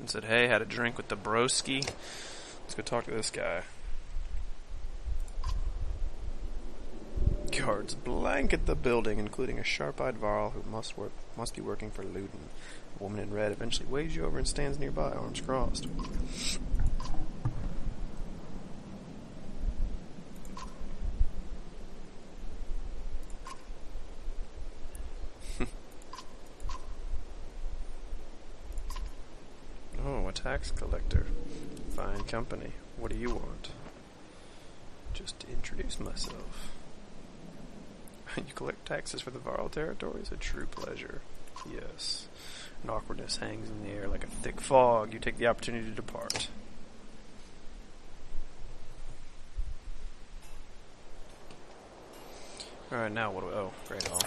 and said, hey, had a drink with the broski. Let's go talk to this guy. Guards blanket the building, including a sharp-eyed Varl who must be working for Luden. A woman in red eventually waves you over and stands nearby, arms crossed. Oh, a tax collector. Fine company. What do you want? Just to introduce myself. You collect taxes for the Varl territories? A true pleasure. Yes. An awkwardness hangs in the air like a thick fog. You take the opportunity to depart. Alright, now what do we... Oh, great hall.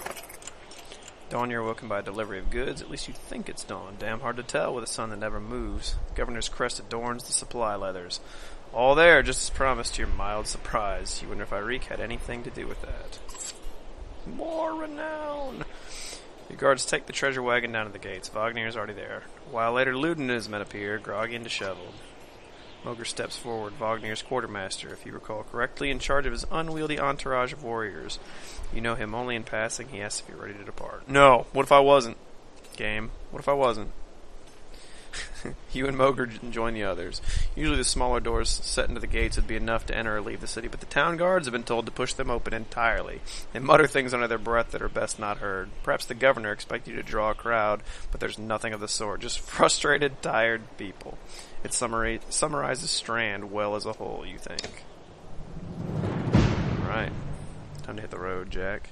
Dawn, you're woken by a delivery of goods. At least you think it's dawn. Damn hard to tell with a sun that never moves. The governor's crest adorns the supply leathers. All there, just as promised, to your mild surprise. You wonder if Ireek had anything to do with that. More renown! Your guards take the treasure wagon down to the gates. Wagner is already there. A while later, Luden and his men appear, groggy and disheveled. Mogr steps forward, Wagner's quartermaster, if you recall correctly, in charge of his unwieldy entourage of warriors. You know him only in passing. He asks if you're ready to depart. No! What if I wasn't? Game. What if I wasn't? You and Mogr join the others. Usually the smaller doors set into the gates would be enough to enter or leave the city, but the town guards have been told to push them open entirely. They mutter things under their breath that are best not heard. Perhaps the governor expects you to draw a crowd, but there's nothing of the sort. Just frustrated, tired people. It summarizes Strand well as a whole, you think. Alright. Time to hit the road, Jack.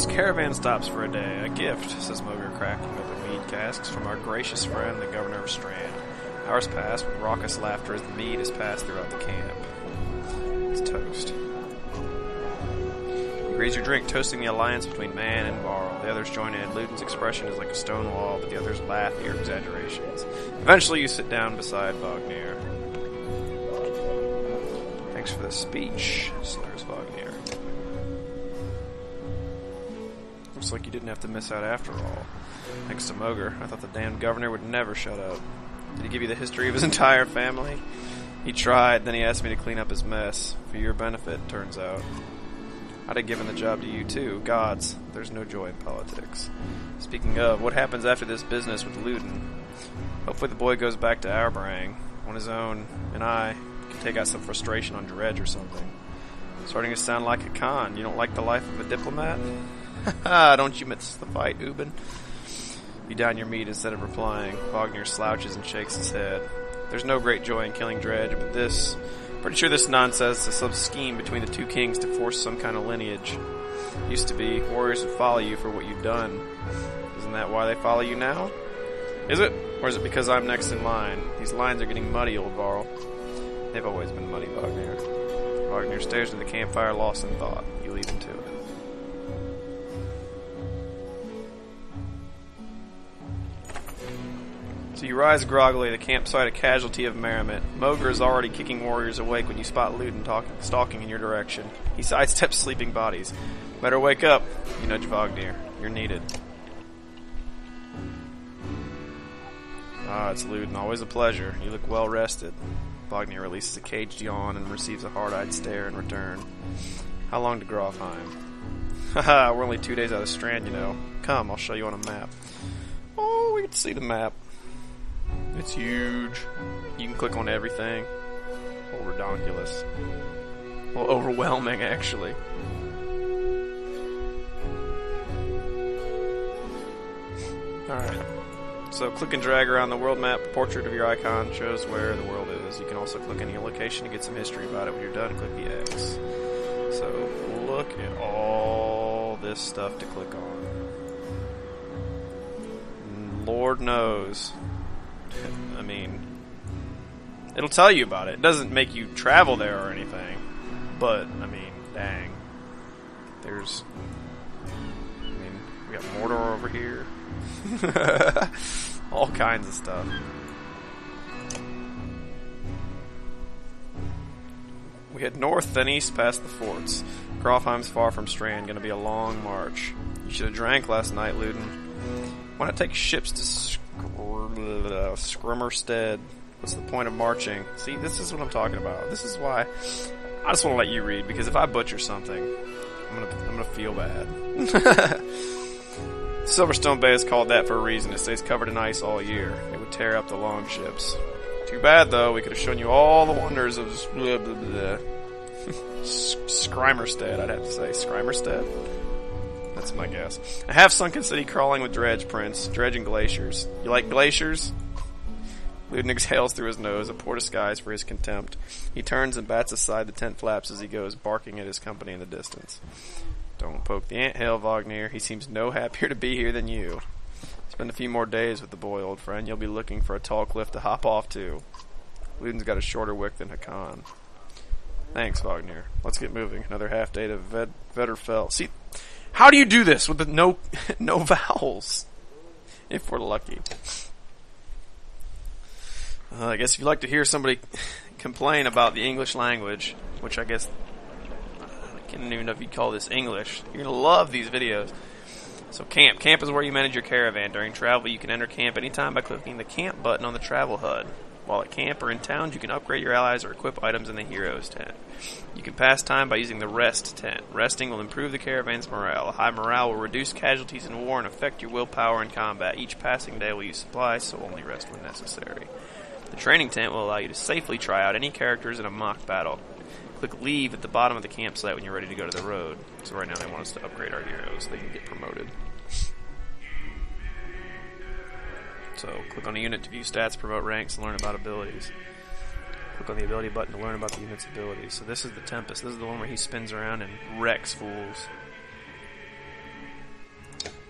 Caravan stops for a day. A gift, says Mogr, cracking open mead casks from our gracious friend, the governor of Strand. Hours pass with raucous laughter as the mead is passed throughout the camp. It's toast. You raise your drink, toasting the alliance between man and Varl. The others join in. Luden's expression is like a stone wall, but the others laugh at your exaggerations. Eventually you sit down beside Wagner. Thanks for the speech, slurs Wagner. Looks like you didn't have to miss out after all. Thanks to Mogr. I thought the damned governor would never shut up. Did he give you the history of his entire family? He tried, then he asked me to clean up his mess. For your benefit, turns out. I'd have given the job to you too. Gods, there's no joy in politics. Speaking of, what happens after this business with Luden? Hopefully the boy goes back to Arbrang on his own, and I can take out some frustration on Dredge or something. Starting to sound like a con. You don't like the life of a diplomat? Haha, don't you miss the fight, Ubin? You down your meat instead of replying. Wagner slouches and shakes his head. There's no great joy in killing Dredge, but this... Pretty sure this nonsense is some scheme between the two kings to force some kind of lineage. Used to be, warriors would follow you for what you've done. Isn't that why they follow you now? Is it? Or is it because I'm next in line? These lines are getting muddy, old Varl. They've always been muddy, Wagner. Wagner stares into the campfire, lost in thought. You lead him to it. So you rise groggily, the campsite a casualty of merriment. Mogr is already kicking warriors awake when you spot Luden stalking in your direction. He sidesteps sleeping bodies. Better wake up, you nudge Wagner. You're needed. Ah, it's Luden. Always a pleasure. You look well rested. Wagner releases a caged yawn and receives a hard-eyed stare in return. How long to Grofheim? Haha, we're only 2 days out of Strand, you know. Come, I'll show you on a map. Oh, we get to see the map. It's huge. You can click on everything. A little redonkulous. Well, overwhelming, actually. Alright. So click and drag around the world map. Portrait of your icon shows where the world is. You can also click any location to get some history about it. When you're done, click the X. So look at all this stuff to click on. Lord knows. I mean, it'll tell you about it. It doesn't make you travel there or anything. But, I mean, dang. There's... I mean, we got Mordor over here. All kinds of stuff. We head north, then east past the forts. Grofheim's far from Strand, gonna be a long march. You should have drank last night, Luden. Why not take ships to Scrimmerstead? What's the point of marching? See, this is what I'm talking about. This is why I just want to let you read, because if I butcher something, I'm gonna feel bad. Silverstone Bay is called that for a reason. It stays covered in ice all year. It would tear up the long ships. Too bad, though. We could have shown you all the wonders of Scrimmerstead, I'd have to say. Scrimmerstead? That's my guess. A half-sunken city crawling with dredge, Prince. Dredging glaciers. You like glaciers? Luden exhales through his nose, a poor disguise for his contempt. He turns and bats aside the tent flaps as he goes, barking at his company in the distance. Don't poke the anthill, Wagner. He seems no happier to be here than you. Spend a few more days with the boy, old friend. You'll be looking for a tall cliff to hop off to. Luden's got a shorter wick than Hakan. Thanks, Wagner. Let's get moving. Another half day to Vetterfell. See, how do you do this with the no vowels? If we're lucky. I guess if you'd like to hear somebody complain about the English language, which I guess I can't even know if you'd call this English, you're going to love these videos. So camp. Camp is where you manage your caravan. During travel, you can enter camp anytime by clicking the camp button on the travel HUD. While at camp or in towns, you can upgrade your allies or equip items in the heroes tent. You can pass time by using the rest tent. Resting will improve the caravan's morale. A high morale will reduce casualties in war and affect your willpower in combat. Each passing day will use supplies, so only rest when necessary. The training tent will allow you to safely try out any characters in a mock battle. Click leave at the bottom of the campsite when you're ready to go to the road. So right now they want us to upgrade our heroes. They can get promoted. So click on the unit to view stats, promote ranks, and learn about abilities. Click on the ability button to learn about the unit's abilities. So this is the Tempest. This is the one where he spins around and wrecks fools.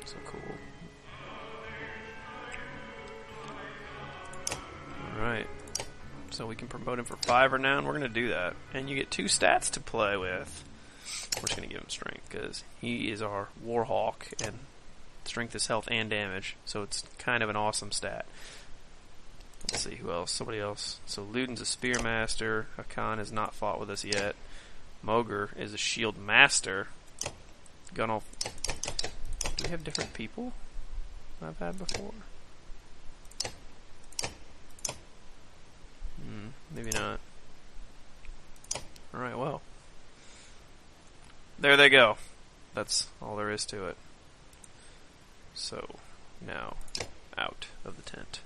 So cool. Alright. So we can promote him for 5 now, and we're going to do that. And you get 2 stats to play with. We're just going to give him strength, because he is our Warhawk, and strength is health and damage, so it's kind of an awesome stat. Let's see, who else? Somebody else. So Luden's a Spearmaster. Hakan has not fought with us yet. Moger is a Shield Master. Gunnulf. Do we have different people I've had before? Maybe not. Alright, well. There they go. That's all there is to it. So, now, out of the tent.